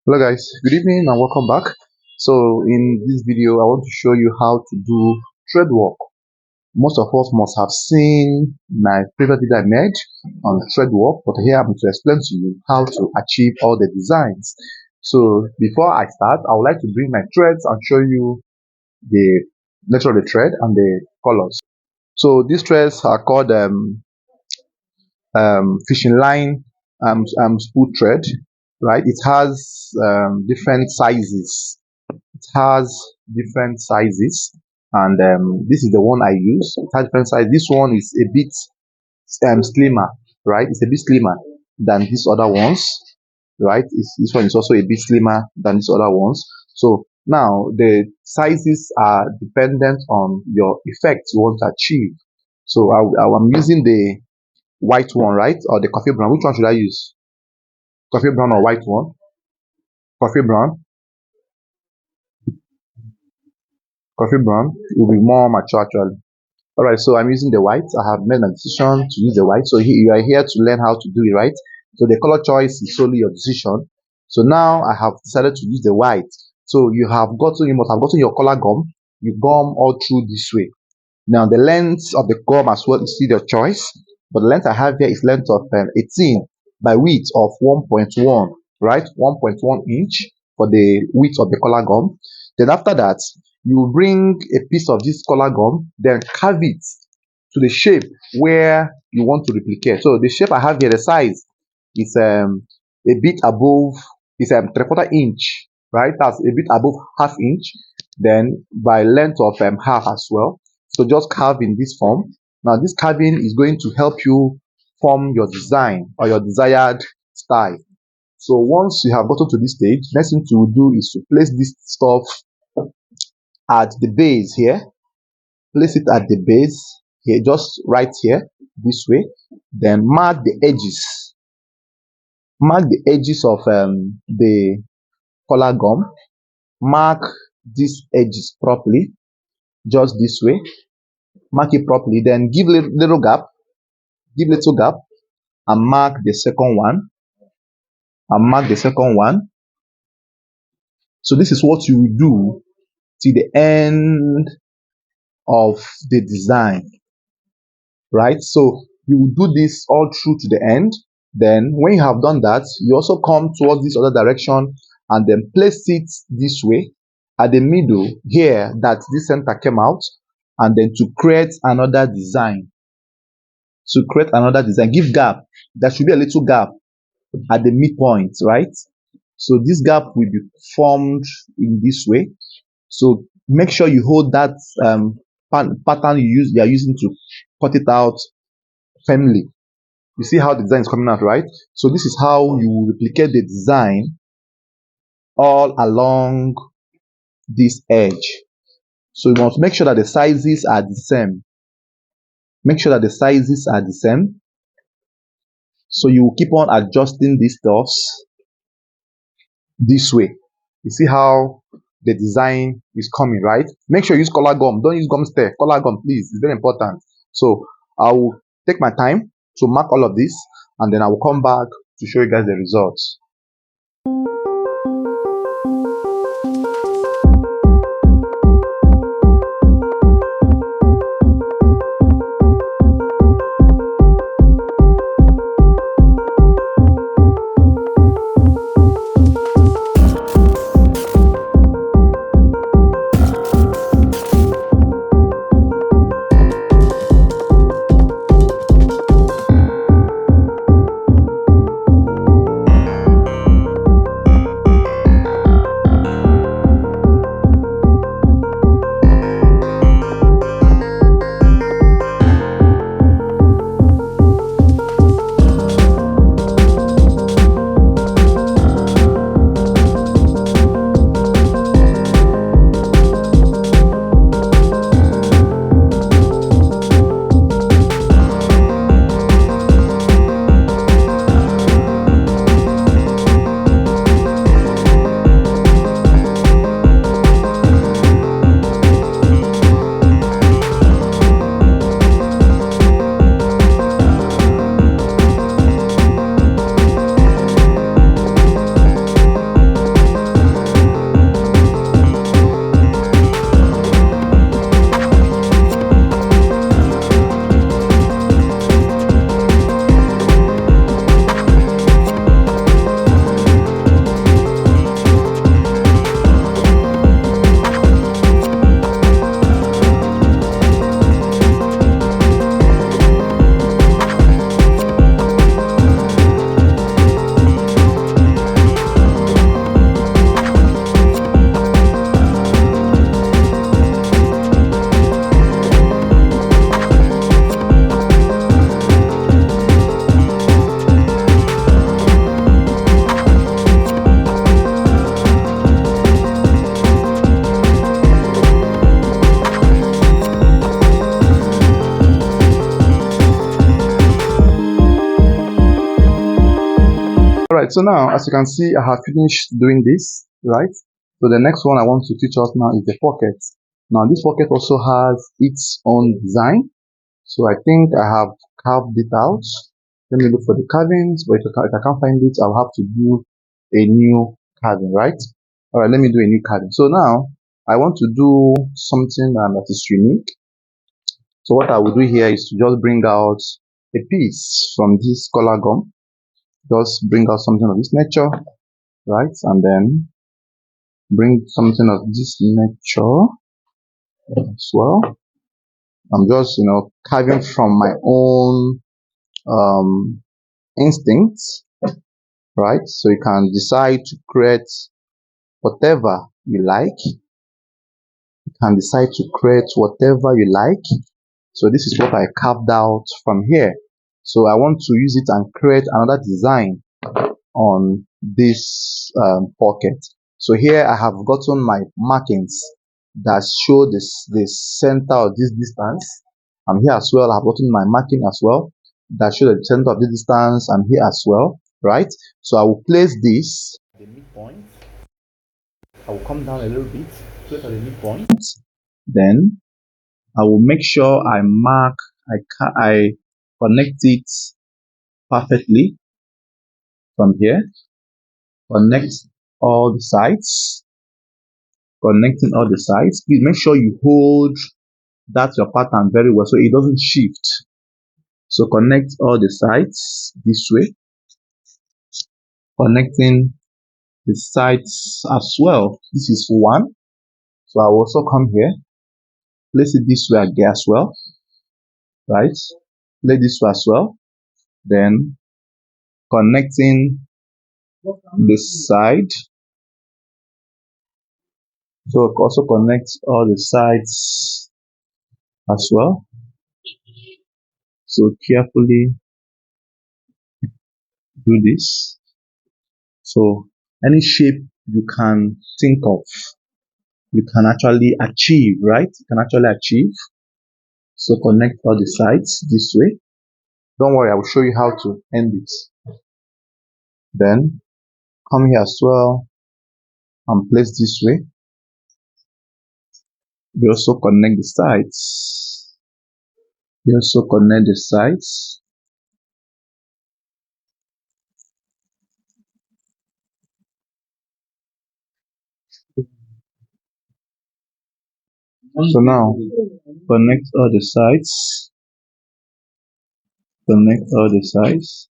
Hello guys, good evening and welcome back. So in this video I want to show you how to do thread work. Most of us must have seen my previous video I made on thread work, but here I'm going to explain to you how to achieve all the designs. So before I start, I would like to bring my threads and show you the nature of the thread and the colors. So these threads are called fishing line spool thread, right? It has different sizes. It has different sizes, and this is the one I use. It has different size. This one is a bit slimmer, right? It's a bit slimmer than these other ones, right? This one is also a bit slimmer than these other ones. So now the sizes are dependent on your effect you want to achieve. So I'm using the white one, right? Or the coffee brown. Which one should I use? Coffee brown or white one? Coffee brown. Coffee brown will be more mature actually. All right, so I'm using the white. I have made my decision to use the white. So you are here to learn how to do it, right? So the color choice is solely your decision. So now I have decided to use the white. So you must have gotten your color gum. You gum all through this way. Now the length of the gum as well is still your choice, but the length I have here is length of 18 by width of 1.1, right? 1.1 inch for the width of the color gum. Then after that, you bring a piece of this color gum, then carve it to the shape where you want to replicate. So the shape I have here, the size is a bit above, is 3/4 inch, right? That's a bit above half inch. Then by length of half as well. So just carve in this form. Now this carving is going to help you form your design or your desired style. So once you have gotten to this stage, next thing to do is to place this stuff at the base here. Place it at the base here, just right here, this way. Then mark the edges. Mark the edges of the color gum. Mark these edges properly, just this way. Mark it properly. Then give little gap. Give little gap and mark the second one. And mark the second one. So this is what you will do till the end of the design, right? So you will do this all through to the end. Then when you have done that, you also come towards this other direction and then place it this way at the middle here that this center came out, and then to create another design. To create another design, give gap. There should be a little gap at the midpoint, right? So this gap will be formed in this way. So make sure you hold that pattern you are using to cut it out firmly. You see how the design is coming out, right? So this is how you replicate the design all along this edge. So you must make sure that the sizes are the same. Make sure that the sizes are the same. So you will keep on adjusting these stuffs this way. You see how the design is coming, right? Make sure you use color gum. Don't use gum stain. Color gum, please. It's very important. So I will take my time to mark all of this, and then I will come back to show you guys the results. right, so now as you can see, I have finished doing this, right? So the next one I want to teach us now is the pocket. Now this pocket also has its own design. So I think I have carved it out. Let me look for the carvings, but if I can't find it, I'll have to do a new carving, right? All right, let me do a new carving. So now I want to do something that is unique. So what I will do here is to just bring out a piece from this color gum. Just bring out something of this nature, right? And then bring something of this nature as well. I'm just, carving from my own instincts, right? So you can decide to create whatever you like. You can decide to create whatever you like. So this is what I carved out from here. So I want to use it and create another design on this pocket. So here I have gotten my markings that show the center of this distance. And here as well, I have gotten my marking as well that show the center of the distance, and here as well, right? So I will place this at the midpoint. I will come down a little bit, place at the midpoint. Then I will make sure I mark, I connect it perfectly from here. Connect all the sides. Connecting all the sides. Please make sure you hold that your pattern very well so it doesn't shift. So connect all the sides this way. Connecting the sides as well. This is one. So I will also come here. Place it this way again as well. Right? Place this way as well. Then connecting this side. So also connect all the sides as well. So carefully do this. So any shape you can think of, you can actually achieve, right? You can actually achieve. So connect all the sides this way. Don't worry, I will show you how to end it. Then come here as well and place this way. You also connect the sides. You also connect the sides. So now connect all the sides. Connect all the sides.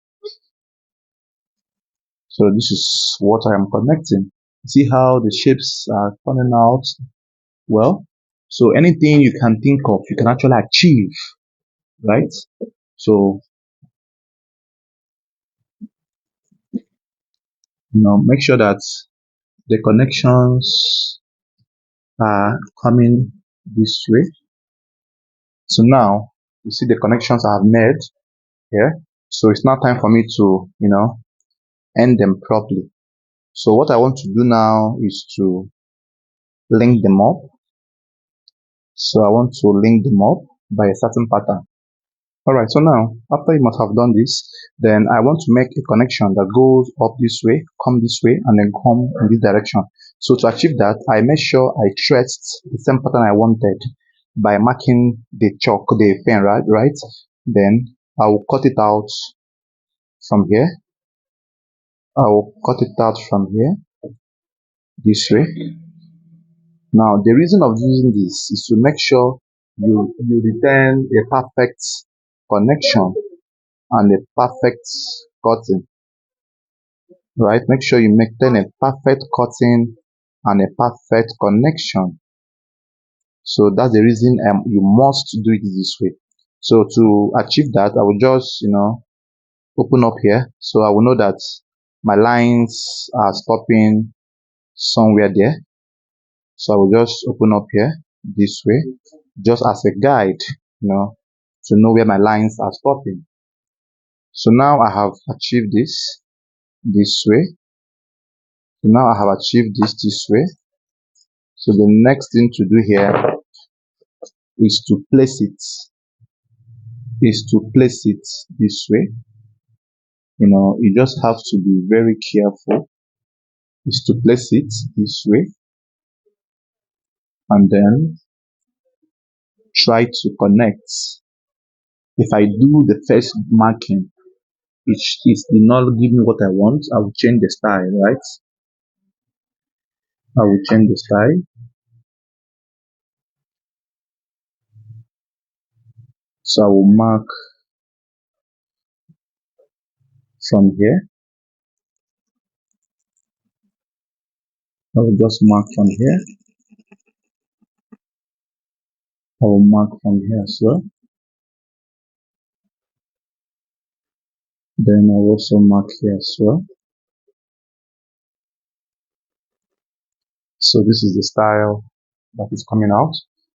So this is what I am connecting. See how the shapes are coming out well. So anything you can think of, you can actually achieve, right? So make sure that the connections are coming this way. So now you see the connections I have made here. So it's now time for me to end them properly. So what I want to do now is to link them up. So I want to link them up by a certain pattern. All right, so now after you must have done this, then I want to make a connection that goes up this way, come this way, and then come in this direction. So to achieve that, I made sure I traced the same pattern I wanted by marking the chalk, the pen, right? Then I will cut it out from here. I will cut it out from here this way. Now the reason of using this is to make sure you return a perfect connection and a perfect cutting, right? Make sure you maintain a perfect cutting and a perfect connection. So that's the reason you must do it this way. So to achieve that, I will just open up here, so I will know that my lines are stopping somewhere there. So I will just open up here this way, just as a guide, to know where my lines are stopping. So now I have achieved this way. So now I have achieved this way. So the next thing to do here is to place it this way. You just have to be very careful is to place it this way and then try to connect. If I do the first marking, it did not give me what I want, I will change the style, right? I will change the style. So I will mark from here. I will just mark from here. I will mark from here as well. Then I will also mark here as well. So this is the style that is coming out.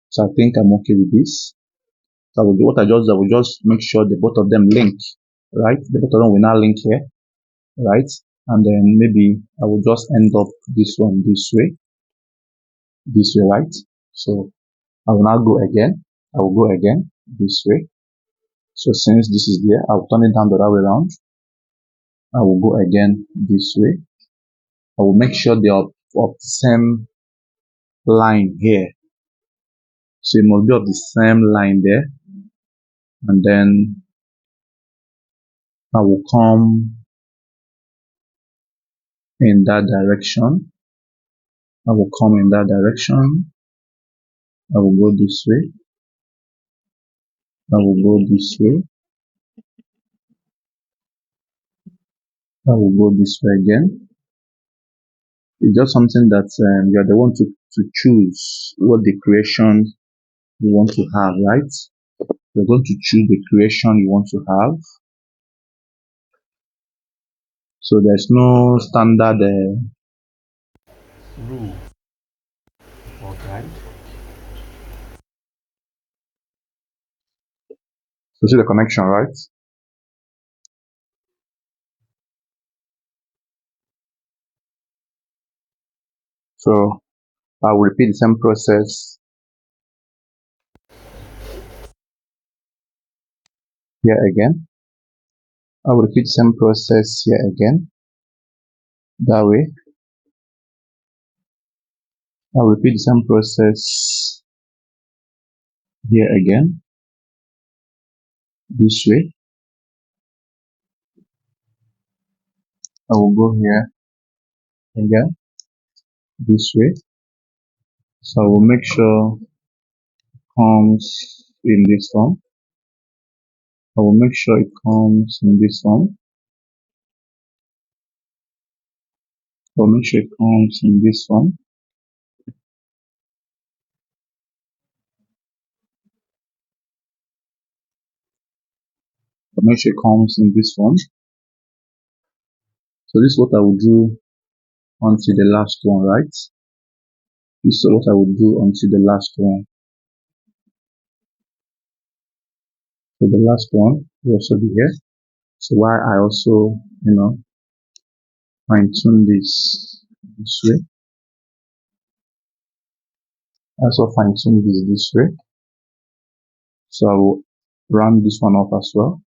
So I think I'm okay with this. So I will do what I will just make sure the both of them link, right? The both of them will now link here, right? And then maybe I will just end up this one this way, right? So I will now go again. I will go again this way. So since this is there, I will turn it down the other way around. I will go again this way. I will make sure they are of the same line here. So it must be of the same line there. And then I will come in that direction. I will come in that direction. I will go this way. I will go this way. I will go this way again. It's just something that you are the one to choose what the creation you want to have, right? You're going to choose the creation you want to have. So there's no standard rule or guide. So see the connection, right? So I will repeat the same process here again. I will repeat the same process here again. That way. I will repeat the same process here again. This way. I will go here again. This way. So I will make sure it comes in this form. I will make sure it comes in this form. I will make sure it comes in this form. I will make sure it comes in this form. So this is what I will do until the last one, right? This is what I will do until the last one. So the last one will also be here. So why I also, fine tune this way. I also fine tune this way. So I will round this one up as well,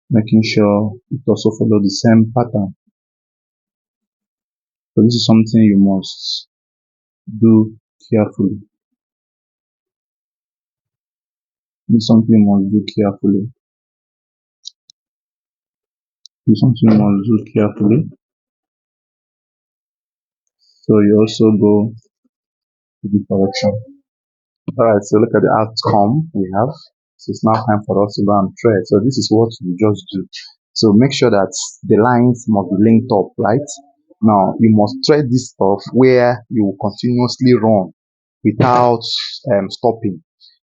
making sure it also follow the same pattern. So this is something you must do carefully. This is something you must do carefully. This is something you must do carefully. So you also go to the direction. Alright, so look at the outcome we have. So it's now time for us to go and thread. So this is what you just do. So make sure that the lines must be linked up, right? Now you must thread this stuff where you will continuously run without stopping.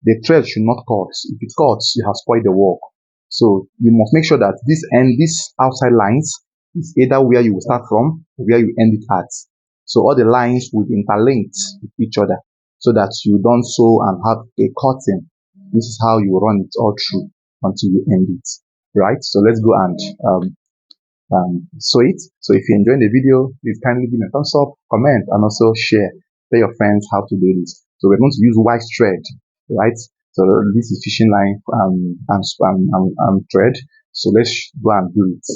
The thread should not cut. If it cuts, you have spoiled the work. So you must make sure that this outside lines is either where you will start from or where you end it at. So all the lines will be interlinked with each other so that you don't sew and have a cutting. This is how you run it all through until you end it, right? So let's go and sew it. So if you enjoyed the video, please kindly give me a thumbs up, comment, and also share. Tell your friends how to do this. So we're going to use white thread, right? So this is fishing line and thread. So let's go and do it.